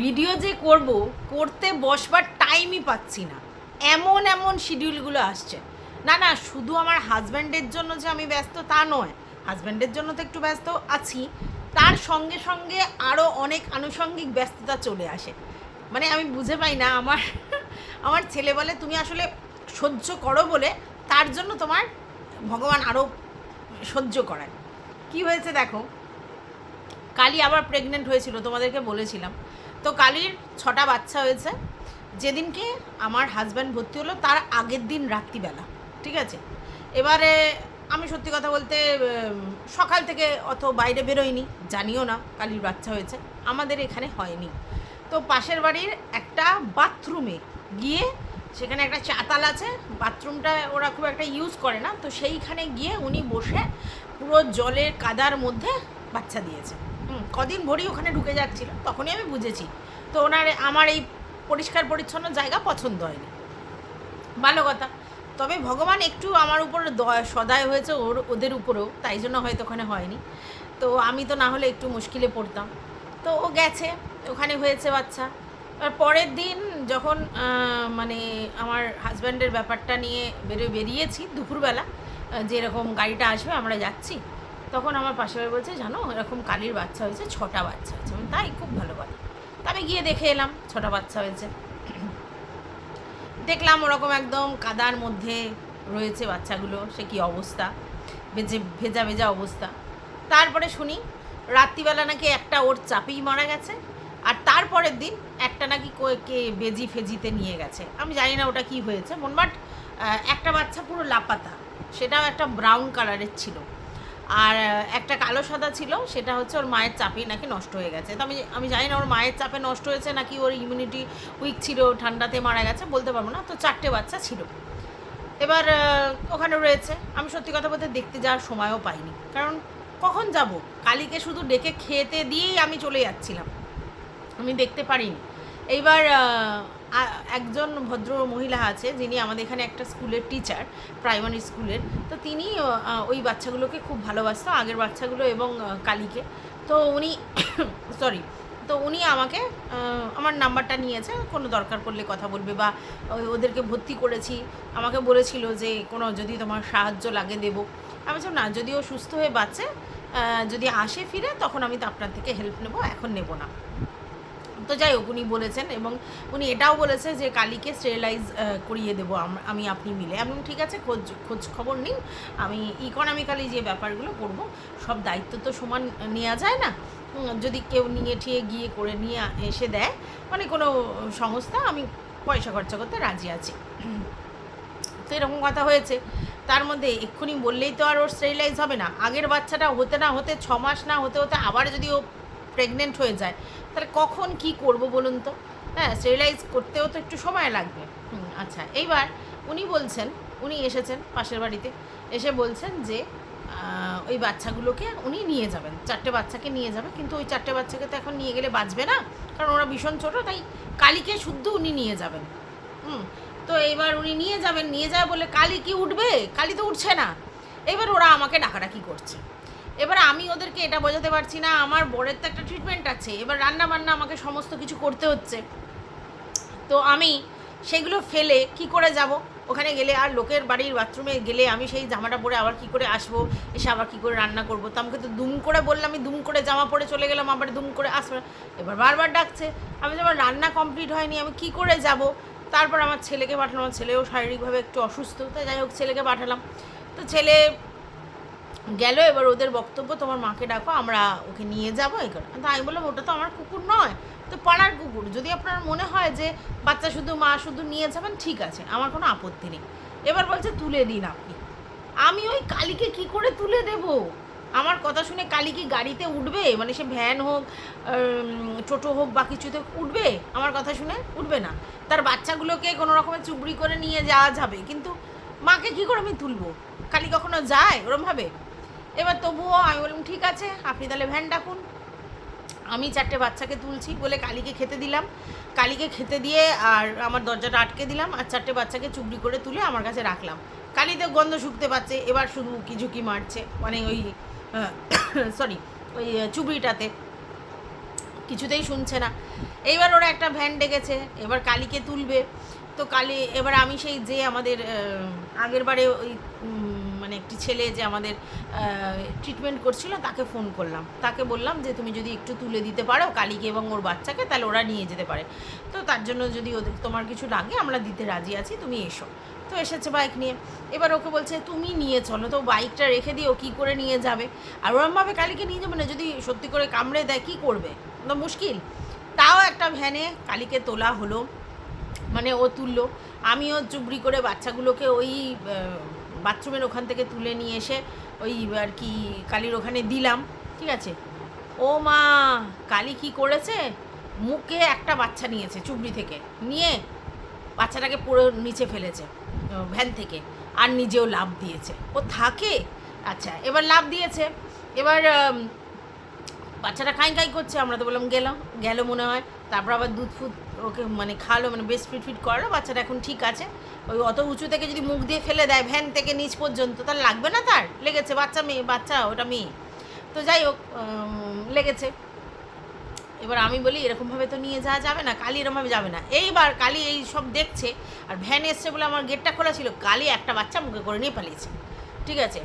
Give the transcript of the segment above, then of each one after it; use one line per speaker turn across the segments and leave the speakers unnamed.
Video যে করব করতে বসবার টাইমই পাচ্ছি না, এমন এমন শিডিউলগুলো আসছে। না না, শুধু আমার হাজব্যান্ডের জন্য যে আমি ব্যস্ত তা নয়, হাজব্যান্ডের জন্য তো একটু ব্যস্ত আছি, তার সঙ্গে সঙ্গে আরও অনেক আনুষঙ্গিক ব্যস্ততা চলে আসে। মানে আমি বুঝে পাই না, আমার আমার ছেলে বলে তুমি আসলে সহ্য করো বলে তার জন্য তোমার ভগবান আরও সহ্য করায়। কি হয়েছে দেখো, কালি আবার প্রেগনেন্ট হয়েছিল, তোমাদেরকে বলেছিলাম তো। কালির 6টা বাচ্চা হয়েছে। যেদিনকে আমার হাজব্যান্ড ভর্তি হলো তার আগের দিন রাত্রিবেলা, ঠিক আছে। এবারে আমি সত্যি কথা বলতে সকাল থেকে অত বাইরে বেরোইনি, জানিও না কালির বাচ্চা হয়েছে। আমাদের এখানে হয়নি, তো পাশের বাড়ির একটা বাথরুমে গিয়ে, সেখানে একটা চাতাল আছে, বাথরুমটা ওরা খুব একটা ইউজ করে না, তো সেইখানে গিয়ে উনি বসে পুরো জলের কাদার মধ্যে বাচ্চা দিয়েছে। কদিন ভরেই ওখানে ঢুকে যাচ্ছিল, তখনই আমি বুঝেছি। তো আমার এই পরিষ্কার পরিচ্ছন্ন জায়গা পছন্দ হয়নি, ভালো কথা। তবে ভগবান একটু আমার উপর সদয় হয়েছে ওদের উপরেও, তাই জন্য হয়তো ওখানে হয়নি। তো আমি তো না হলে একটু মুশকিলে পড়তাম। তো ও গেছে, ওখানে হয়েছে বাচ্চা। আর পরের দিন যখন মানে আমার হাজব্যান্ডের ব্যাপারটা নিয়ে বেরিয়েছি দুপুরবেলা, যে এরকম গাড়িটা আসবে আমরা যাচ্ছি, তখন আমার পাশে বাড়ি বলছে জানো এরকম কালির বাচ্চা হয়েছে, 6টা বাচ্চা হয়েছে। তাই, খুব ভালো কথা। তা আমি গিয়ে দেখে এলাম 6টা বাচ্চা হয়েছে। দেখলাম ওরকম একদম কাদার মধ্যে রয়েছে বাচ্চাগুলো, সে কী অবস্থা, ভেজা ভেজা অবস্থা। তারপরে শুনি রাত্রিবেলা নাকি একটা ওর চাপেই মারা গেছে, আর তারপরের দিন একটা নাকি কে বেজি ফেজিতে নিয়ে গেছে। আমি জানি না ওটা কি হয়েছে, মনবাট একটা বাচ্চা পুরো লাপাতা, সেটাও একটা ব্রাউন কালারের ছিল। আর একটা কালো সাদা ছিল, সেটা হচ্ছে ওর মায়ের চাপেই নাকি নষ্ট হয়ে গেছে। তো আমি জানি না ওর মায়ের চাপে নষ্ট হয়েছে নাকি ওর ইমিউনিটি উইক ছিল, ঠান্ডাতে মারা গেছে, বলতে পারবো না। তো 4টে বাচ্চা ছিল। এবার ওখানে রয়েছে। আমি সত্যি কথা বলতে দেখতে যাওয়ার সময়ও পাইনি, কারণ কখন যাব, কালীকে শুধু ডেকে খেতে দিয়েই আমি চলে যাচ্ছিলাম, আমি দেখতে পারিনি। এইবার একজন ভদ্র মহিলা আছে যিনি আমাদের এখানে একটা স্কুলের টিচার, প্রাইমারি স্কুলের। তো তিনি ওই বাচ্চাগুলোকে খুব ভালোবাসতো, আগের বাচ্চাগুলো এবং কালীকে। তো উনি সরি, তো উনি আমাকে আমার নাম্বারটা নিয়েছে, কোনো দরকার পড়লে কথা বলবে, বা ওদেরকে ভর্তি করেছি, আমাকে বলেছিল যে কোনো যদি তোমার সাহায্য লাগে দেবো। আমি বলছি না, যদি ও সুস্থ হয়ে বাঁচে, যদি আসে ফিরে, তখন আমি তো আপনার থেকে হেল্প নেবো, এখন নেব না। তো যাই হোক, উনি বলেছেন, এবং উনি এটাও বলেছে যে কালীকে স্টেরিলাইজ করিয়ে দেবো আমি আপনি মিলে। এবং ঠিক আছে, খোঁজ খবর নিন, আমি ইকোনমিক্যালি যে ব্যাপারগুলো করব, সব দায়িত্ব তো সমান নেওয়া যায় না। যদি কেউ নিয়ে ঠিয়ে গিয়ে করে নিয়ে এসে দেয়, মানে কোনো সংস্থা, আমি পয়সা খরচা করতে রাজি আছি। তো এরকম কথা হয়েছে। তার মধ্যে এক্ষুনি বললেই তো আর ওর স্টেরিলাইজ হবে না। আগের বাচ্চাটা হতে না হতে 6 মাস না হতে হতে আবার যদি ও প্রেগনেন্ট হয়ে যায়, তাহলে কখন কি করব বলুন তো। হ্যাঁ, স্টেরিলাইজ করতেও তো একটু সময় লাগবে। আচ্ছা, এইবার উনি বলছেন, উনি এসেছেন পাশের বাড়িতে, এসে বলছেন যে ওই বাচ্চাগুলোকে উনি নিয়ে যাবেন, 4টে বাচ্চাকে নিয়ে যাবে, কিন্তু ওই 4টে বাচ্চাকে তো এখন নিয়ে গেলে বাঁচবে না, কারণ ওরা ভীষণ ছোটো, তাই কালীকে শুদ্ধ উনি নিয়ে যাবেন। তো এইবার উনি নিয়ে যাবেন, নিয়ে যাবে বলে কালী কি উঠবে, কালী তো উঠছে না। এবার ওরা আমাকে ডাকাডাকি করছে। এবার আমি ওদেরকে এটা বোঝাতে পারছি না, আমার বরের তো একটা ট্রিটমেন্ট আছে, এবার রান্না বান্না আমাকে সমস্ত কিছু করতে হচ্ছে। তো আমি সেগুলো ফেলে কি করে যাব ওখানে গেলে, আর লোকের বাড়ির বাথরুমে গেলে আমি সেই জামাটা পরে আবার কি করে আসবো, এসে আবার কী করে রান্না করবো। তো আমাকে তো দুম করে বললাম, আমি দুম করে জামা পরে চলে গেলাম, আবার দুম করে আসবে। এবার বারবার ডাকছে, আমি যেমন রান্না কমপ্লিট হয়নি, আমি কি করে যাব। তারপর আমার ছেলেকে পাঠালাম, আমার ছেলেও শারীরিকভাবে একটু অসুস্থ, তাই যাই হোক ছেলেকে পাঠালাম। তো ছেলে গেল, এবার ওদের বক্তব্য তোমার মাকে ডাকো, আমরা ওকে নিয়ে যাবো এই করে। তো আমি বললাম ওটা তো আমার কুকুর নয়, তো পাড়ার কুকুর, যদি আপনার মনে হয় যে বাচ্চা শুধু মা শুধু নিয়ে যাবেন, ঠিক আছে, আমার কোনো আপত্তি নেই। এবার বলছে তুলে দিন আপনি। আমি ওই কালীকে কি করে তুলে দেব, আমার কথা শুনে কালী কি গাড়িতে উঠবে, মানে সে ভ্যান হোক টোটো হোক বা কিছুতে উঠবে, আমার কথা শুনে উঠবে না। তার বাচ্চাগুলোকে কোনো রকমের চুবড়ি করে নিয়ে যাওয়া যাবে, কিন্তু মাকে কী করে আমি তুলবো, কালী কখনো যায় ওরমভাবে। এবার তবুও আমি বললাম ঠিক আছে, আপনি তাহলে ভ্যান ডাকুন। আমি 4টে বাচ্চাকে তুলছি বলে কালীকে খেতে দিলাম, কালীকে খেতে দিয়ে আর আমার দরজাটা আটকে দিলাম, আর 4টে বাচ্চাকে চুবড়ি করে তুলে আমার কাছে রাখলাম। কালীতে গন্ধ শুকতে পাচ্ছে, এবার শুধু ঝুঁকি মারছে, মানে ওই সরি ওই চুবড়িটাতে। কিছুতেই শুনছে না। এইবার ওরা একটা ভ্যান ডেকেছে, এবার কালীকে তুলবে। তো কালী, এবার আমি সেই যে আমাদের আগের বারে ওই মানে একটি ছেলে যে আমাদের ট্রিটমেন্ট করছিল তাকে ফোন করলাম, তাকে বললাম যে তুমি যদি একটু তুলে দিতে পারো কালীকে এবং ওর বাচ্চাকে, তাহলে ওরা নিয়ে যেতে পারে। তো তার জন্য যদি ওদের তোমার কিছু লাগে আমরা দিতে রাজি আছি, তুমি এসো। তো এসেছে বাইক নিয়ে। এবার ওকে বলছে তুমি নিয়ে চলো, তো বাইকটা রেখে দিয়ে ও কী করে নিয়ে যাবে? আর ওরমভাবে কালীকে নিয়ে যাবে না, যদি সত্যি করে কামড়ে দেয় কী করবে? তো মুশকিল। তাও একটা ভ্যানে কালীকে তোলা হলো, মানে ও তুললো, আমিও চুবড়ি করে বাচ্চাগুলোকে ওই বাথরুমের ওখান থেকে তুলে নিয়ে এসে ওই আর কি কালীর ওখানে দিলাম। ঠিক আছে, ও মা, কালী কি করেছে, মুখে একটা বাচ্চা নিয়েছে চুবড়ি থেকে, নিয়ে বাচ্চাটাকে পুরো নিচে ফেলেছে ভ্যান থেকে, আর নিজেও লাফ দিয়েছে। ও থাকে, আচ্ছা এবার লাফ দিয়েছে, এবার বাচ্চাটা খাই খাই করছে, আমরা তো বললাম গেল মনে হয়। তারপর আবার দুধ ফুদ ওকে মানে খাওয়ালো, মানে বেশ ফিট করালো, বাচ্চাটা এখন ঠিক আছে। ওই অত উঁচু থেকে যদি মুখ দিয়ে ফেলে দেয় ভ্যান থেকে নিচ পর্যন্ত, তাহলে লাগবে না? তার লেগেছে, বাচ্চা ওটা মেয়ে। তো যাই হোক, লেগেছে। এবার আমি বলি এরকমভাবে তো নিয়ে যাওয়া যাবে না, কালী এরকমভাবে যাবে না। এইবার কালী এই সব দেখছে, আর ভ্যান এসছে বলে আমার গেটটা খোলা ছিল, কালী একটা বাচ্চা মুখে করে নিয়ে পালিয়েছে। ঠিক আছে,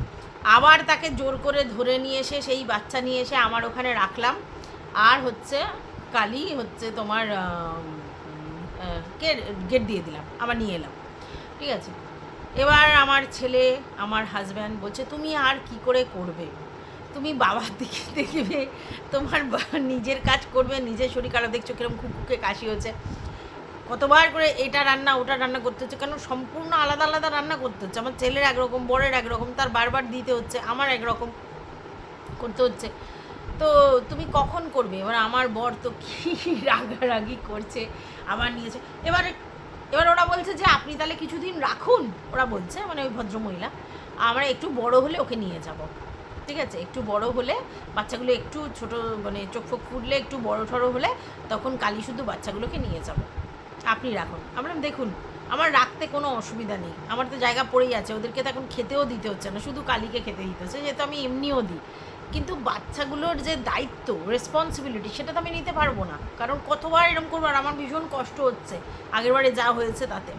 আবার তাকে জোর করে ধরে নিয়ে এসে সেই বাচ্চা নিয়ে এসে আমার ওখানে রাখলাম। আর হচ্ছে কালী হচ্ছে তোমার গেট দিয়ে দিলাম, আবার নিয়ে এলাম। ঠিক আছে, এবার আমার ছেলে, আমার হাজব্যান্ড বলছে তুমি আর কি করে করবে, তুমি বাবার দিকে দেখবে, তোমার নিজের কাজ করবে, নিজের শরীর খারাপ, দেখছো কিরকম খুকুকে কাশি হচ্ছে, কতবার করে এটা রান্না ওটা রান্না করতে হচ্ছে, কেন সম্পূর্ণ আলাদা আলাদা রান্না করতে হচ্ছে। আমার ছেলের একরকম, বরের একরকম, তার বারবার দিতে হচ্ছে, আমার একরকম করতে হচ্ছে। তো তুমি কখন করবে? এবার আমার বর তো কী রাগারাগি করছে, আবার নিয়েছে। এবার ওরা বলছে যে আপনি তাহলে কিছুদিন রাখুন, ওরা বলছে মানে ওই ভদ্রমহিলা, আমরা একটু বড় হলে ওকে নিয়ে যাব। ঠিক আছে, একটু বড় হলে, বাচ্চাগুলো একটু ছোটো মানে চোখ ফোক ফুটলে, একটু বড় ঠড়ো হলে, তখন কালী শুধু বাচ্চাগুলোকে নিয়ে যাব, আপনি রাখুন। আমরা দেখুন, আমার রাখতে কোনো অসুবিধা নেই, আমার তো জায়গা পড়েই আছে, ওদেরকে তো এখন খেতেও দিতে হচ্ছে না, শুধু কালীকে খেতে দিতে হচ্ছে, যেহেতু আমি এমনিও দিই। কিন্তু বাচ্চাগুলোর যে দায়িত্ব, রেসপন্সিবিলিটি, সেটা তো আমি নিতে পারবো না, কারণ কতবার এরকম করবো, আর আমার ভীষণ কষ্ট হচ্ছে আগেরবারে যা হয়েছে তাতে।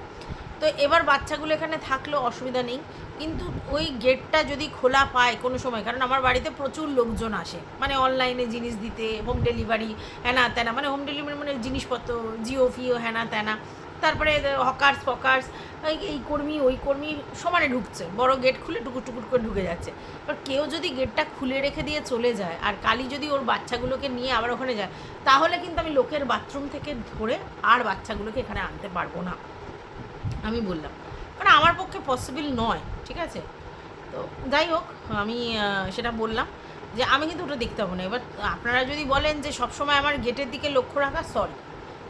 তো এবার বাচ্চাগুলো এখানে থাকলেও অসুবিধা নেই, কিন্তু ওই গেটটা যদি খোলা পায় কোনো সময়, কারণ আমার বাড়িতে প্রচুর লোকজন আসে, মানে অনলাইনে জিনিস দিতে, হোম ডেলিভারি, হ্যানা ত্যানা, মানে হোম ডেলিভারি মানে জিনিসপত্র, জিও ফিও হ্যানা ত্যানা, তারপরে হকার্স ফকার্স, এই কর্মী ওই কর্মী সমানে ঢুকছে, বড় গেট খুলে টুকুর টুকুর করে ঢুকে যাচ্ছে। এবার কেউ যদি গেটটা খুলে রেখে দিয়ে চলে যায়, আর কালী যদি ওর বাচ্চাগুলোকে নিয়ে আবার ওখানে যায়, তাহলে কিন্তু আমি লোকের বাথরুম থেকে ধরে আর বাচ্চাগুলোকে এখানে আনতে পারবো না, আমি বললাম, কারণ আমার পক্ষে পসিবল নয়। ঠিক আছে, তো যাই হোক, আমি সেটা বললাম যে আমি কিন্তু ওটা দেখতে পাবো না। এবার আপনারা যদি বলেন যে সবসময় আমার গেটের দিকে লক্ষ্য রাখা, সরি,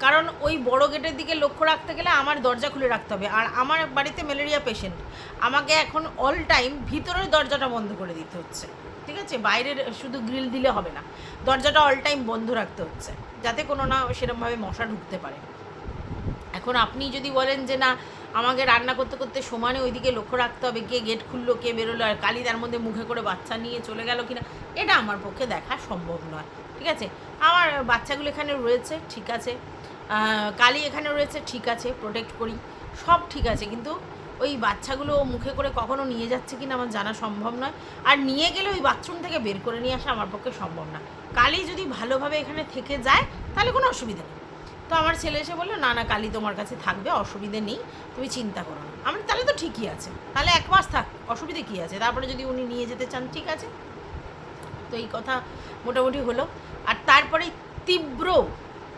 কারণ ওই বড় গেটের দিকে লক্ষ্য রাখতে গেলে আমার দরজা খুলে রাখতে হবে, আর আমার বাড়িতে ম্যালেরিয়া পেশেন্ট, আমাকে এখন অল টাইম ভিতরের দরজাটা বন্ধ করে দিতে হচ্ছে। ঠিক আছে, বাইরের শুধু গ্রিল দিলে হবে না, দরজাটা অল টাইম বন্ধ রাখতে হচ্ছে, যাতে কোনো না সেরকমভাবে মশা ঢুকতে পারে। এখন আপনি যদি বলেন যে না, আমাকে রান্না করতে করতে সমানে ওইদিকে লক্ষ্য রাখতে হবে, কে গেট খুললো কে বেরোলো, আর কালী তার মধ্যে মুখে করে বাচ্চা নিয়ে চলে গেল কিনা, এটা আমার পক্ষে দেখা সম্ভব নয়। ঠিক আছে, আমার বাচ্চাগুলো এখানে রয়েছে, ঠিক আছে, কালী এখানে রয়েছে, ঠিক আছে, প্রোটেক্ট করি, সব ঠিক আছে, কিন্তু ওই বাচ্চাগুলো মুখে করে কখনো নিয়ে যাচ্ছে কিনা আমার জানা সম্ভব নয়, আর নিয়ে গেলে ওই বাথরুম থেকে বের করে নিয়ে আসা আমার পক্ষে সম্ভব না। কালী যদি ভালোভাবে এখানে থেকে যায় তাহলে কোনো অসুবিধা নেই। তো আমার ছেলে এসে বললো না না, কালী তোমার কাছে থাকবে, অসুবিধে নেই, তুমি চিন্তা করো না। আমি তাহলে তো ঠিকই আছে, তাহলে 1 মাস থাক, অসুবিধে কী আছে, তারপরে যদি উনি নিয়ে যেতে চান ঠিক আছে। তো এই কথা মোটামুটি হলো। আর তারপরে তীব্র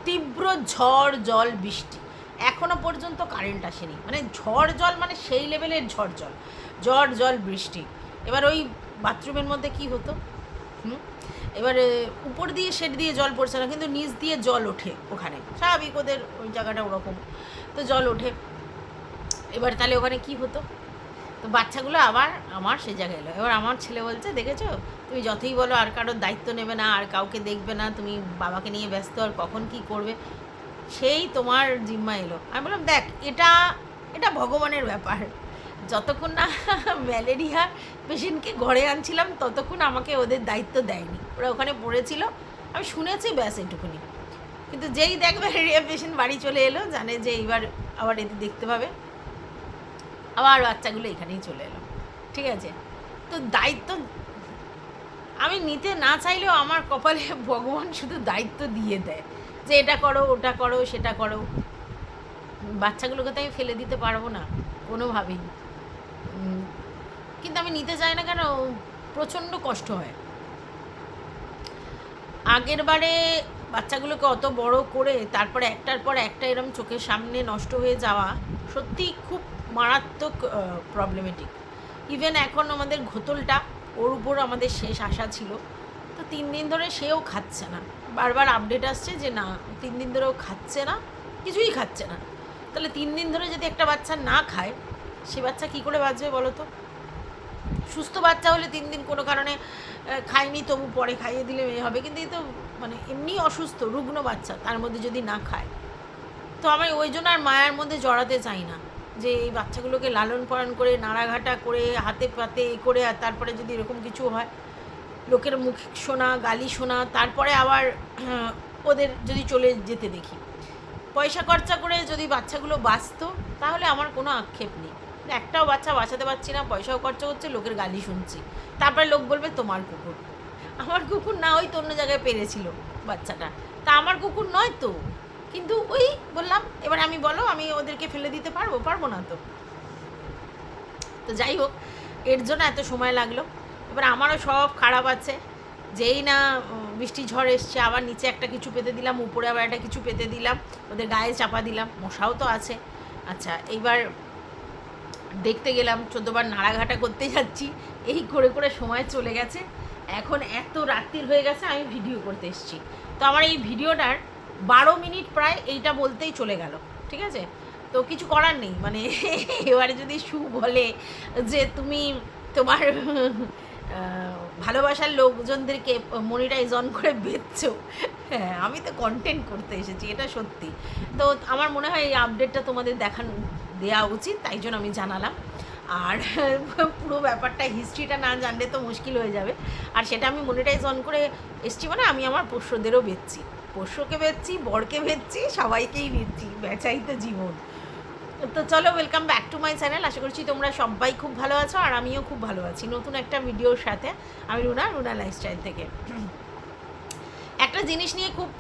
তীব্র ঝড় জল বৃষ্টি, এখনও পর্যন্ত কারেন্ট আসেনি, মানে ঝড় জল মানে সেই লেভেলের ঝড় জল বৃষ্টি। এবার ওই বাথরুমের মধ্যে কি হতো, এবারে উপর দিয়ে শেড দিয়ে জল পড়ছে না, কিন্তু নিচ দিয়ে জল ওঠে, ওখানে স্বাভাবিক, ওদের ওই জায়গাটা ওরকম, তো জল ওঠে। এবার তাহলে ওখানে কি হতো, তো বাচ্চাগুলো আবার আমার সে জায়গায় এলো। এবার আমার ছেলে বলছে দেখেছো, তুমি যতই বলো আর কারোর দায়িত্ব নেবে না, আর কাউকে দেখবে না, তুমি বাবাকে নিয়ে ব্যস্ত, আর কখন কি করবে সেই তোমার জিম্মা এলো। আমি বললাম দেখ, এটা ভগবানের ব্যাপার, যতক্ষণ না ম্যালেরিয়া পেশেন্টকে ঘরে আনছিলাম ততক্ষণ আমাকে ওদের দায়িত্ব দেয়নি, ওরা ওখানে পড়েছিল, আমি শুনেছি, ব্যাস এটুকুনি। কিন্তু যেই দেখবে রিয়া পেশেন্ট বাড়ি চলে এলো, জানে যে এইবার আবার এদের দেখতে পাবে, আবার বাচ্চাগুলো এখানেই চলে এলো। ঠিক আছে, তো দায়িত্ব আমি নিতে না চাইলেও আমার কপালে ভগবান শুধু দায়িত্ব দিয়ে দেয় যে এটা করো, ওটা করো, সেটা করো। বাচ্চাগুলোকে তো আমি ফেলে দিতে পারবো না কোনোভাবেই। কিন্তু আমি নিতে চাই না কেন, প্রচণ্ড কষ্ট হয়। আগের বারে বাচ্চাগুলোকে অত বড় করে তারপরে একটার পর একটা এরম চোখের সামনে নষ্ট হয়ে যাওয়া সত্যিই খুব মারাত্মক প্রবলেমেটিক। ইভেন এখন আমাদের ঘোতলটা, ওর উপর আমাদের শেষ আশা ছিল, তো 3 দিন ধরে সেও খাচ্ছে না। বারবার আপডেট আসছে যে না 3 দিন ধরেও খাচ্ছে না, কিছুই খাচ্ছে না। তাহলে 3 দিন ধরে যদি একটা বাচ্চা না খায়, সে বাচ্চা কী করে বাঁচবে বলো তো? সুস্থ বাচ্চা হলে 3 দিন কোনো কারণে খায়নি, তবু পরে খাইয়ে দিলে মেয়ে হবে, কিন্তু এই তো মানে এমনি অসুস্থ রুগ্ন বাচ্চা, তার মধ্যে যদি না খায়, তো আমি ওই জন্য আর মায়ের মধ্যে জড়াতে চাই না যে এই বাচ্চাগুলোকে লালন পালন করে নাড়াঘাটা করে হাতে পাতে করে, আর তারপরে যদি এরকম কিছু হয়, লোকের মুখ শোনা, গালি শোনা, তারপরে আবার ওদের যদি চলে যেতে দেখি। পয়সা খরচা করে যদি বাচ্চাগুলো বাঁচতো তাহলে আমার কোনো আক্ষেপ নেই। একটাও বাচ্চা বাঁচাতে পারছি না, পয়সাও খরচা হচ্ছে, লোকের গালি শুনছি, তারপরে লোক বলবে তোমার কুকুর। আমার কুকুর না, ওই তো অন্য জায়গায় পেরেছিল বাচ্চাটা, তা আমার কুকুর নয় তো। কিন্তু ওই বললাম, এবার আমি বলো আমি ওদেরকে ফেলে দিতে পারবো না তো। তো যাই হোক, এর জন্য এত সময় লাগলো। এবার আমারও সব খারাপ আছে, যেই না বৃষ্টি ঝড় এসছে আবার নিচে একটা কিছু পেতে দিলাম, উপরে আবার একটা কিছু পেতে দিলাম, ওদের গায়ে চাপা দিলাম, মশাও তো আছে। আচ্ছা, এইবার দেখতে গেলাম, 14 বার নাড়াঘাটা করতে যাচ্ছি, এই করে করে সময় চলে গেছে। এখন এত রাত্রির হয়ে গেছে, আমি ভিডিও করতে এসেছি। তো আমার এই ভিডিওটার 12 মিনিট প্রায় এইটা বলতেই চলে গেল। ঠিক আছে, তো কিছু করার নেই, মানে এবারে যদি সু বলে যে তুমি তোমার ভালোবাসার লোকজনদেরকে মনিটাইজ অন করে বেচছো, হ্যাঁ আমি তো কন্টেন্ট করতে এসেছি, এটা সত্যি। তো আমার মনে হয় এই আপডেটটা তোমাদের দেওয়া উচিত, তাই জন্য আমি জানালাম। আর পুরো ব্যাপারটা হিস্ট্রিটা না জানলে তো মুশকিল হয়ে যাবে। আর সেটা আমি মনিটাইজ অন করে এসছি, মানে আমি আমার পোষ্যদেরও বেচছি, পোষ্যকে বেচছি, বরকে বেচছি, সবাইকেই নিচ্ছি, বেচাই তো জীবন। তো চলো, welcome back to my channel. আশা করছি তোমরা সবাই খুব ভালো আছো, আর আমিও খুব ভালো আছি নতুন একটা ভিডিওর সাথে। আমি রুনা লাইফস্টাইল থেকে। একটা জিনিস নিয়ে খুব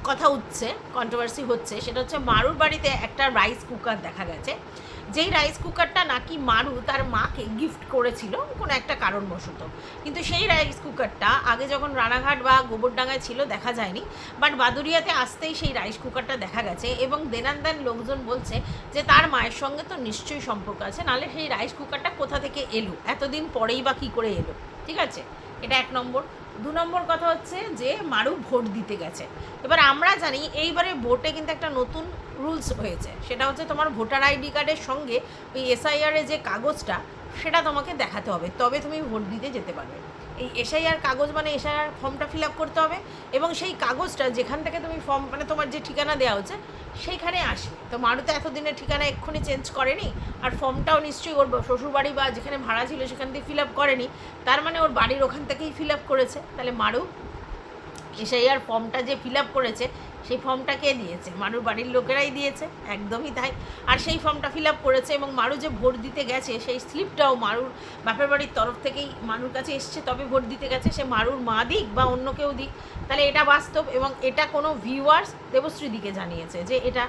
কথা উঠছে, কন্ট্রোভার্সি হচ্ছে, সেটা হচ্ছে মারুর বাড়িতে একটা রাইস কুকার দেখা গেছে, যেই রাইস কুকারটা নাকি মারু তার মাকে গিফট করেছিল কোনো একটা কারণবশত। কিন্তু সেই রাইস কুকারটা আগে যখন রানাঘাট বা গোবরডাঙ্গায় ছিল দেখা যায়নি, বাট বাদুরিয়াতে আসতেই সেই রাইস কুকারটা দেখা গেছে। এবং দেনান্দান লোকজন বলছে যে তার মায়ের সঙ্গে তো নিশ্চয়ই সম্পর্ক আছে, নাহলে সেই রাইস কুকারটা কোথা থেকে এলো, এতদিন পরেই বা কী করে এলো। ঠিক আছে, এটা 1 নম্বর। 2 নম্বর কথা হচ্ছে যে মারু ভোট দিতে গেছে। এবার আমরা জানি এইবারে ভোটে কিন্তু একটা নতুন রুলস হয়েছে, সেটা হচ্ছে তোমার ভোটার আইডি কার্ডের সঙ্গে ওই এসআইআরের যে কাগজটা সেটা তোমাকে দেখাতে হবে, তবে তুমি ভোট দিতে যেতে পারবে। এই এসআইআর কাগজ মানে এসআইআর ফর্মটা ফিল আপ করতে হবে, এবং সেই কাগজটা যেখান থেকে তুমি ফর্ম মানে তোমার যে ঠিকানা দেওয়া হচ্ছে সেইখানে আসবে। তো মারুতে এতদিনের ঠিকানা এক্ষুনি চেঞ্জ করেনি, আর ফর্মটাও নিশ্চয়ই ওর শ্বশুরবাড়ি বা যেখানে ভাড়া ছিল সেখান থেকে ফিল আপ করেনি, তার মানে ওর বাড়ির ওখান থেকেই ফিল আপ করেছে। তাহলে মারু এসআইআর ফর্মটা যে ফিল আপ করেছে সেই ফর্মটা কে দিয়েছে? মারুর বাড়ির লোকেরাই দিয়েছে, একদমই তাই। আর সেই ফর্মটা ফিল আপ করেছে, এবং মারু যে ভোট দিতে গেছে সেই স্লিপটাও মারুর বাপের বাড়ির তরফ থেকেই মারুর কাছে এসছে, তবে ভোট দিতে গেছে। সে মারুর মা দিক বা অন্য কেউ দিক, তাহলে এটা বাস্তব। এবং এটা কোনো ভিউয়ার্স দেবশ্রীদিকে জানিয়েছে যে এটা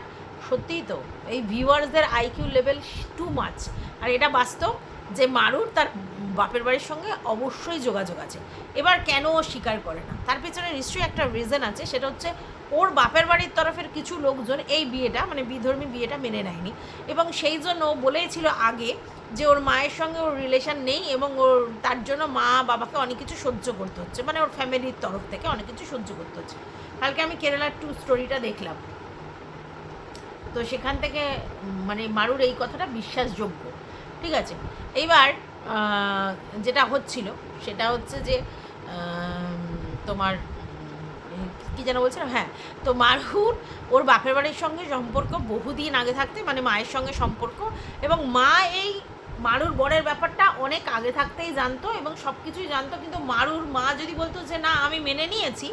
সত্যিই তো, এই ভিউয়ার্সদের আইকিউ লেভেল টু মাচ। আর এটা বাস্তব যে মারুর তার বাপের বাড়ির সঙ্গে অবশ্যই যোগাযোগ আছে। এবার কেন ও স্বীকার করে না, তার পেছনে নিশ্চয়ই একটা রিজন আছে, সেটা হচ্ছে ওর বাপের বাড়ির তরফের কিছু লোকজন এই বিয়েটা মানে বিধর্মী বিয়েটা মেনে নেয়নি, এবং সেই জন্য ও বলেছিল আগে যে ওর মায়ের সঙ্গে ওর রিলেশন নেই, এবং ওর তার জন্য মা বাবাকে অনেক কিছু সহ্য করতে হচ্ছে, মানে ওর ফ্যামিলির তরফ থেকে অনেক কিছু সহ্য করতে হচ্ছে। কালকে আমি কেরালার 2 স্টোরিটা দেখলাম, তো সেখান থেকে মানে মারুর এই কথাটা বিশ্বাসযোগ্য। ঠিক আছে, এইবার যেটা হচ্ছিল সেটা হচ্ছে যে তোমার কী যেন বলছিলাম, হ্যাঁ, তো মারুর ওর বাপের বাড়ির সঙ্গে সম্পর্ক বহুদিন আগে থাকতে, মানে মায়ের সঙ্গে সম্পর্ক, এবং মা এই মারুর বরের ব্যাপারটা অনেক আগে থাকতেই জানতো এবং সব কিছুই জানতো, কিন্তু মারুর মা যদি বলতো যে না আমি মেনে নিয়েছি,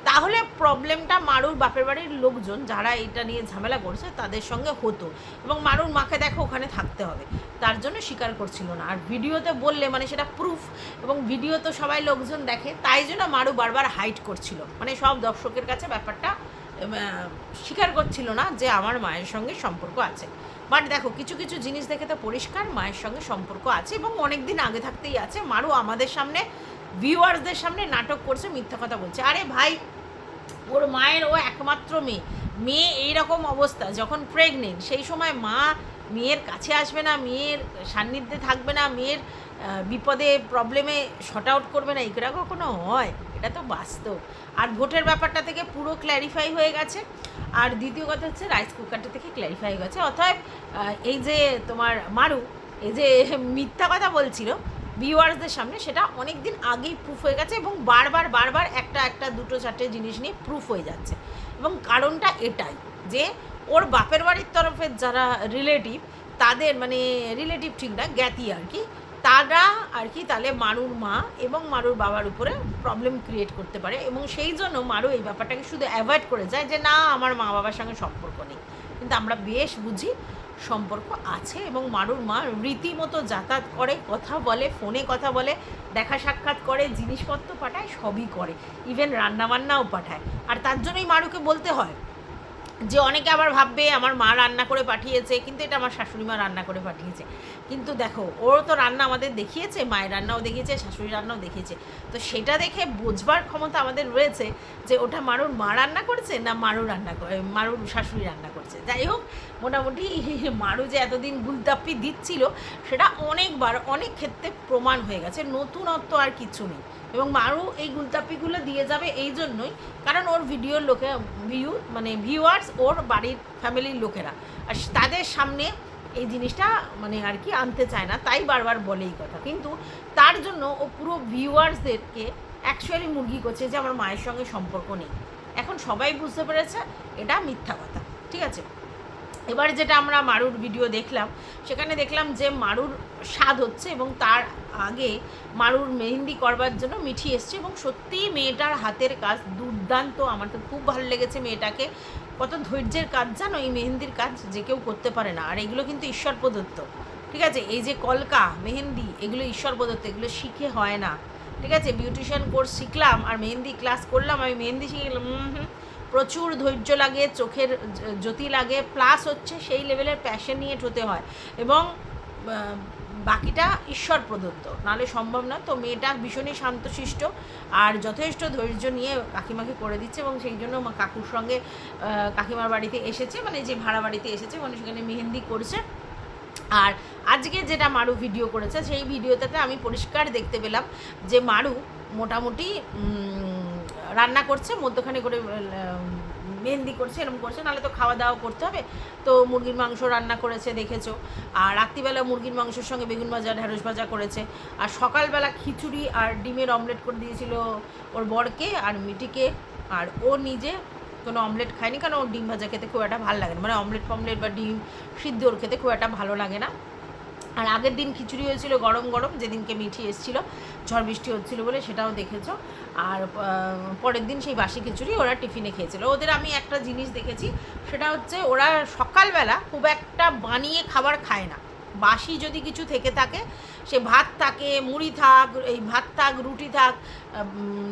তাহলে প্রবলেমটা মারুর বাপের বাড়ির লোকজন যারা এটা নিয়ে ঝামেলা করছে তাদের সঙ্গে হতো, এবং মারুর মাকে দেখো ওখানে থাকতে হবে, তার জন্য স্বীকার করছিল না। আর ভিডিওতে বললে মানে সেটা প্রুফ, এবং ভিডিও তো সবাই লোকজন দেখে, তাই জন্য মারু বারবার হাইড করছিল, মানে সব দর্শকের কাছে ব্যাপারটা স্বীকার করছিল না যে আমার মায়ের সঙ্গে সম্পর্ক আছে। বাট দেখো কিছু কিছু জিনিস দেখে তো পরিষ্কার মায়ের সঙ্গে সম্পর্ক আছে, এবং অনেক দিন আগে থাকতেই আছে। মারু আমাদের সামনে, ভিউয়ার্সদের সামনে নাটক করছে, মিথ্যা কথা বলছে। আরে ভাই, ওর মায়ের ও একমাত্র মেয়ে এইরকম অবস্থা, যখন প্রেগনেন্ট সেই সময় মা মেয়ের কাছে আসবে না, মেয়ের সান্নিধ্যে থাকবে না, মেয়ের বিপদে প্রবলেমে শর্ট আউট করবে না, এগুলো কখনো হয়? এটা তো বাস্তব। আর ভোটের ব্যাপারটা থেকে পুরো ক্ল্যারিফাই হয়ে গেছে। আর দ্বিতীয় কথা হচ্ছে রাইস কুকারটা থেকে ক্ল্যারিফাই হয়ে গেছে। অতএব এই যে তোমার মারু এই যে মিথ্যা কথা বলছিল ভিউয়ার্সদের সামনে, সেটা অনেক দিন আগেই প্রুফ হয়ে গেছে, এবং বারবার বারবার একটা দুটো চারটে জিনিস নিয়ে প্রুফ হয়ে যাচ্ছে। এবং কারণটা এটাই যে ওর বাপের বাড়ির তরফের যারা রিলেটিভ, তাদের মানে রিলেটিভ ঠিক না, জ্ঞাতি আর কি, তারা আর কি তাহলে মারুর মা এবং মারুর বাবার উপরে প্রবলেম ক্রিয়েট করতে পারে, এবং সেই জন্য মারু এই ব্যাপারটাকে শুধু অ্যাভয়েড করে যায় যে না আমার মা বাবার সঙ্গে সম্পর্ক নেই। কিন্তু আমরা বেশ বুঝি সম্পর্ক আছে, এবং মারুর মা রীতিমতো যাতায়াত করে, কথা বলে, ফোনে কথা বলে, দেখা সাক্ষাৎ করে, জিনিসপত্র পাঠায়, সবই করে, ইভেন রান্নাবান্নাও পাঠায়। আর তার জন্যই মারুকে বলতে হয় যে অনেকে আবার ভাববে আমার মা রান্না করে পাঠিয়েছে, কিন্তু এটা আমার শাশুড়ি মা রান্না করে পাঠিয়েছে। কিন্তু দেখো ওরও তো রান্না আমাদের দেখিয়েছে, মায়ের রান্নাও দেখিয়েছে, শাশুড়ি রান্নাও দেখিয়েছে, তো সেটা দেখে বোঝবার ক্ষমতা আমাদের রয়েছে যে ওটা মারুর মা রান্না করেছে না মারুর শাশুড়ি রান্না করছে। যাই হোক, মোটামুটি মারু যে এতদিন গুলতাপ্পি দিচ্ছিল সেটা অনেকবার অনেক ক্ষেত্রে প্রমাণ হয়ে গেছে, নতুনত্ব আর কিছু নেই। এবং মারু এই গুলতাপ্পিগুলো দিয়ে যাবে এই জন্যই কারণ ওর ভিডিওর লোকে ভিউয়ার্স ওর বাড়ির ফ্যামিলির লোকেরা, আর তাদের সামনে এই জিনিসটা মানে আর কি আনতে চায় না, তাই বারবার বলে এই কথা। কিন্তু তার জন্য ও পুরো ভিউয়ার্সদেরকে অ্যাকচুয়ালি মুরগি করছে যে আমার মায়ের সঙ্গে সম্পর্ক নেই। এখন সবাই বুঝতে পেরেছে এটা মিথ্যা কথা, ঠিক আছে। এবার যেটা আমরা মারুর ভিডিও দেখলাম, সেখানে দেখলাম যে মারুর স্বাদ হচ্ছে, এবং তার আগে মারুর মেহেন্দি করবার জন্য মিঠি এসছে, এবং সত্যিই মেয়েটার হাতের কাজ দুর্দান্ত। আমার তো খুব ভালো লেগেছে মেয়েটাকে, কত ধৈর্যের কাজ জানো এই মেহেন্দির কাজ, যে কেউ করতে পারে না। আর এগুলো কিন্তু ঈশ্বর প্রদত্ত, ঠিক আছে। এই যে কলকা মেহেন্দি, এগুলো ঈশ্বর প্রদত্ত, এগুলো শিখে হয় না, ঠিক আছে। বিউটিশিয়ান কোর্স শিখলাম আর মেহেন্দি ক্লাস করলাম, আমি মেহেন্দি শিখে গেলাম, প্রচুর ধৈর্য লাগে, চোখের জ্যোতি লাগে, প্লাস হচ্ছে সেই লেভেলের প্যাশন নিয়ে হতে হয়, এবং বাকিটা ঈশ্বর প্রদত্ত, নাহলে সম্ভব না। তো মেয়েটা ভীষণই শান্তশিষ্ট আর যথেষ্ট ধৈর্য নিয়ে কাকিমাকে করে দিচ্ছে, এবং সেই জন্য কাকুর সঙ্গে কাকিমার বাড়িতে এসেছে, মানে যে ভাড়া বাড়িতে এসেছে, মানে সেখানে মেহেন্দি করছে। আর আজকে যেটা মারু ভিডিও করেছে, সেই ভিডিওতে আমি পরিষ্কার দেখতে পেলাম যে মারু মোটামুটি রান্না করছে, মধ্যখানে করে মেহেন্দি করছে, এরকম করছে, নাহলে তো খাওয়া দাওয়া করতে হবে। তো মুরগির মাংস রান্না করেছে দেখেছো, আর রাত্রিবেলা মুরগির মাংসের সঙ্গে বেগুন ভাজা, ঢ্যাঁড়স ভাজা করেছে, আর সকালবেলা খিচুড়ি আর ডিমের অমলেট করে দিয়েছিল ওর বরকে আর মিটিকে। আর ও নিজে কোনো অমলেট খায়নি, কারণ ওর ডিম ভাজা খেতে খুব একটা ভালো লাগে না, মানে অমলেট ফমলেট বা ডিম সিদ্ধ ওর খেতে খুব একটা ভালো লাগে না। আর আগের দিন খিচুড়ি হয়েছিল গরম গরম, যেদিনকে মিঠি এসেছিলো, ঝড় বৃষ্টি হচ্ছিলো বলে, সেটাও দেখেছো। আর পরের দিন সেই বাসি খিচুড়ি ওরা টিফিনে খেয়েছিল। ওদের আমি একটা জিনিস দেখেছি, সেটা হচ্ছে ওরা সকালবেলা খুব একটা বানিয়ে খাবার খায় না। বাসি যদি কিছু থেকে থাকে, সে ভাত থাকে, মুড়ি থাক, এই ভাত থাক, রুটি থাক,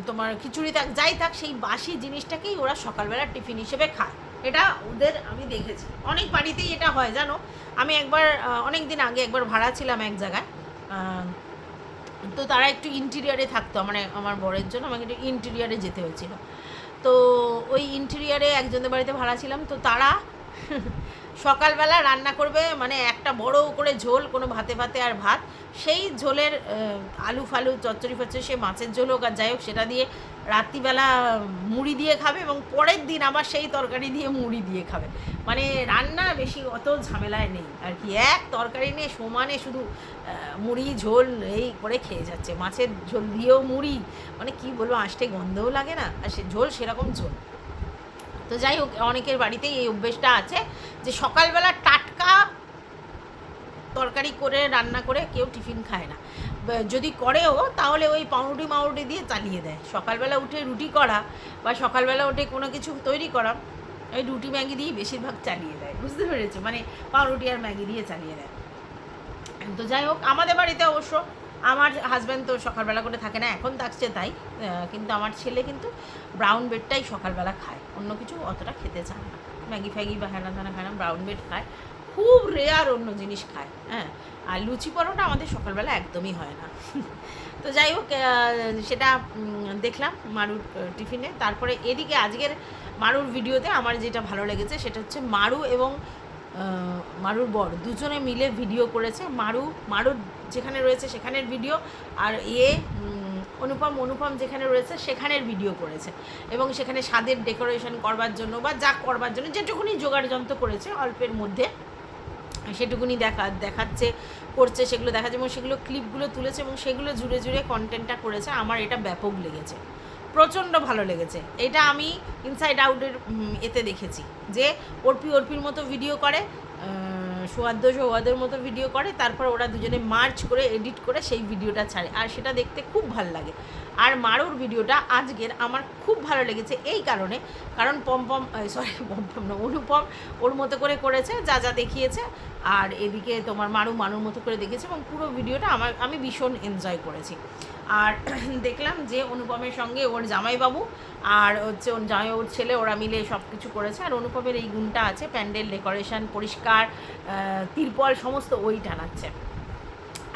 তোমার খিচুড়ি থাক, যাই থাক, সেই বাসি জিনিসটাকেই ওরা সকালবেলা টিফিন হিসেবে খায়। এটা ওদের আমি দেখেছি, অনেক বাড়িতেই এটা হয় জানো। আমি একবার অনেক দিন আগে একবার ভাড়া ছিলাম এক জায়গায়, তো তারা একটু ইন্টেরিয়ারে থাকতো, মানে আমার বরের জন্য আমাকে একটু ইন্টেরিয়ারে যেতে হয়েছিল। তো ওই ইন্টেরিয়ারে একজনের বাড়িতে ভাড়া ছিলাম, তো তারা সকালবেলা রান্না করবে, মানে একটা বড় করে ঝোল, কোনো ভাতে ভাতে আর ভাত, সেই ঝোলের আলু ফালু চচ্চড়ি ফচ্চড়ি, সে মাছের ঝোল হোক আর যাই হোক, সেটা দিয়ে রাত্রিবেলা মুড়ি দিয়ে খাবে, এবং পরের দিন আবার সেই তরকারি দিয়ে মুড়ি দিয়ে খাবে। মানে রান্না বেশি অত ঝামেলায় নেই আর কি, এক তরকারি নিয়ে সমানে শুধু মুড়ি ঝোল এই করে খেয়ে যাচ্ছে, মাছের ঝোল দিয়েও মুড়ি, মানে কি বলবো, আষ্টে গন্ধও লাগে না, আর সে ঝোল সেরকম ঝোল। তো যাই হোক, অনেকের বাড়িতেই এই অভ্যেসটা আছে যে সকালবেলা টাটকা তরকারি করে রান্না করে কেউ টিফিন খায় না, যদি করেও তাহলে ওই পাউরুটি মাউরুটি দিয়ে চালিয়ে দেয়। সকালবেলা উঠে রুটি করা বা সকালবেলা উঠে কোনো কিছু তৈরি করা ওই রুটি ম্যাগি দিয়েই বেশিরভাগ চালিয়ে দেয়, বুঝতে পেরেছো, মানে পাউরুটি আর ম্যাগি দিয়ে চালিয়ে দেয়। তো যাই হোক, আমাদের বাড়িতে অবশ্য আমার হাজব্যান্ড তো সকালবেলা করে থাকে না, এখন থাকছে তাই, কিন্তু আমার ছেলে কিন্তু ব্রাউন ব্রেডটাই সকালবেলা খায়, অন্য কিছু অতটা খেতে চায় না, ম্যাগি ফ্যাগি বা হ্যানা ত্যানা খায় না, ব্রাউন ব্রেড খায়, খুব রেয়ার অন্য জিনিস খায়। হ্যাঁ, আর লুচি পরোটা আমাদের সকালবেলা একদমই হয় না। তো যাই হোক, সেটা দেখলাম মারুর টিফিনে। তারপরে এদিকে আজকের মারুর ভিডিওতে আমার যেটা ভালো লেগেছে সেটা হচ্ছে মারু এবং মারুর বর দুজনে মিলে ভিডিও করেছে। মারুর যেখানে রয়েছে সেখানের ভিডিও, আর অনুপম যেখানে রয়েছে সেখানের ভিডিও করেছে, এবং সেখানে স্বাদের ডেকোরেশন করবার জন্য বা যা করবার জন্য যেটুকুনি জোগাড় যন্ত্র করেছে অল্পের মধ্যে সেটুকুনি দেখাচ্ছে করছে, সেগুলো দেখাচ্ছে এবং সেগুলো ক্লিপগুলো তুলেছে এবং সেগুলো জুড়ে জুড়ে কন্টেন্টটা করেছে। আমার এটা ব্যাপক লেগেছে, প্রচণ্ড ভালো লেগেছে। এটা আমি ইনসাইড আউটের এতে দেখেছি যে অর্পির মতো ভিডিও করে, সৌহার্দের মতো ভিডিও করে, তারপর ওরা দুজনে মার্চ করে এডিট করে সেই ভিডিওটা ছাড়ে, আর সেটা দেখতে খুব ভালো লাগে। আর মারুর ভিডিওটা আজকের আমার খুব ভালো লেগেছে এই কারণে, কারণ পম্পম না, অনুপম ওর মতো করে করেছে, যা যা দেখিয়েছে, আর এদিকে তোমার মারুর মতো করে দেখেছে, এবং পুরো ভিডিওটা আমি ভীষণ এনজয় করেছি। আর দেখলাম যে অনুপমের সঙ্গে ওর জামাইবাবু আর হচ্ছে ওর জামাইবাবুর ছেলে ওরা মিলে সব কিছু করেছে। আর অনুপমের এই গুণটা আছে, প্যান্ডেল ডেকোরেশন, পরিষ্কার, তিরপল সমস্ত ওই টানাচ্ছে,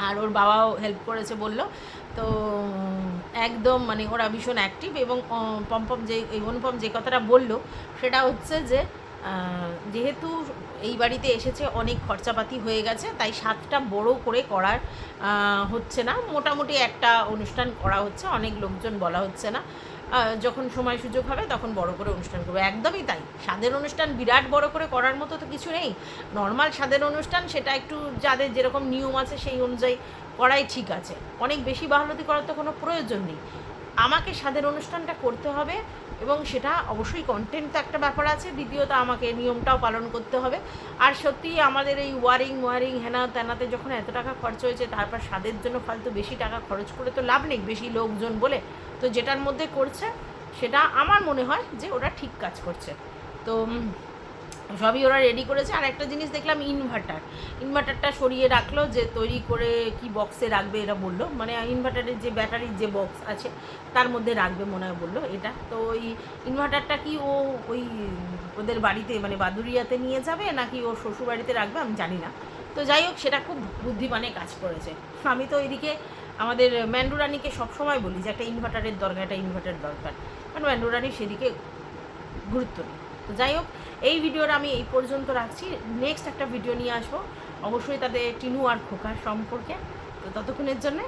আর ওর বাবাও হেল্প করেছে বলল। তো একদম মানে ওরা ভীষণ অ্যাক্টিভ। এবং অনুপম যে কথাটা বলল সেটা হচ্ছে যে যেহেতু এই বাড়িতে এসেছে অনেক খরচাপাতি হয়ে গেছে, তাই সাতটা বড় করে করার হচ্ছে না, মোটামুটি একটা অনুষ্ঠান করা হচ্ছে, অনেক লোকজন বলা হচ্ছে না, যখন সময় সুযোগ হবে তখন বড় করে অনুষ্ঠান করবো। একদমই তাই, স্বাদের অনুষ্ঠান বিরাট বড় করে করার মতো তো কিছু নেই, নর্মাল স্বাদের অনুষ্ঠান সেটা একটু যাদের যেরকম নিয়ম আছে সেই অনুযায়ী করাই ঠিক আছে, অনেক বেশি বাহালতি করার তো কোনো প্রয়োজন নেই। আমাকে স্বাদের অনুষ্ঠানটা করতে হবে, এবং সেটা অবশ্যই কন্টেন্ট তো একটা ব্যাপার আছে, দ্বিতীয়ত আমাকে নিয়মটাও পালন করতে হবে। আর সত্যিই আমাদের এই ওয়ারিং হেনা তেনাতে যখন এত টাকা খরচ হয়েছে, তারপর স্বাদের জন্য ফালতু বেশি টাকা খরচ করে তো লাভ নেই, বেশি লোকজন বলে। তো যেটার মধ্যে করছে সেটা আমার মনে হয় যে ওরা ঠিক কাজ করছে। তো সবই ওরা রেডি করেছে। আর একটা জিনিস দেখলাম, ইনভার্টারটা সরিয়ে রাখলো, যে তৈরি করে কি বক্সে রাখবে এরা বললো, মানে ইনভার্টারের যে ব্যাটারির যে বক্স আছে তার মধ্যে রাখবে মনে হয় বললো এটা। তো ওই ইনভার্টারটা কি ওই ওদের বাড়িতে মানে বাদুরিয়াতে নিয়ে যাবে নাকি ওর শ্বশুরবাড়িতে রাখবে আমি জানি না। তো যাই হোক, সেটা খুব বুদ্ধিমানে কাজ করেছে। আমি তো এদিকে আমাদের ম্যান্ডুরানিকে সবসময় বলি যে একটা ইনভার্টার দরকার, কারণ ম্যান্ডুরানি সেদিকে গুরুত্ব নেই। তো যাই হোক, এই ভিডিওটা আমি এই পর্যন্ত রাখছি, নেক্সট একটা ভিডিও নিয়ে আসবো অবশ্যই তাদের টিনু আর খোকার সম্পর্কে। তো ততক্ষণের জন্যে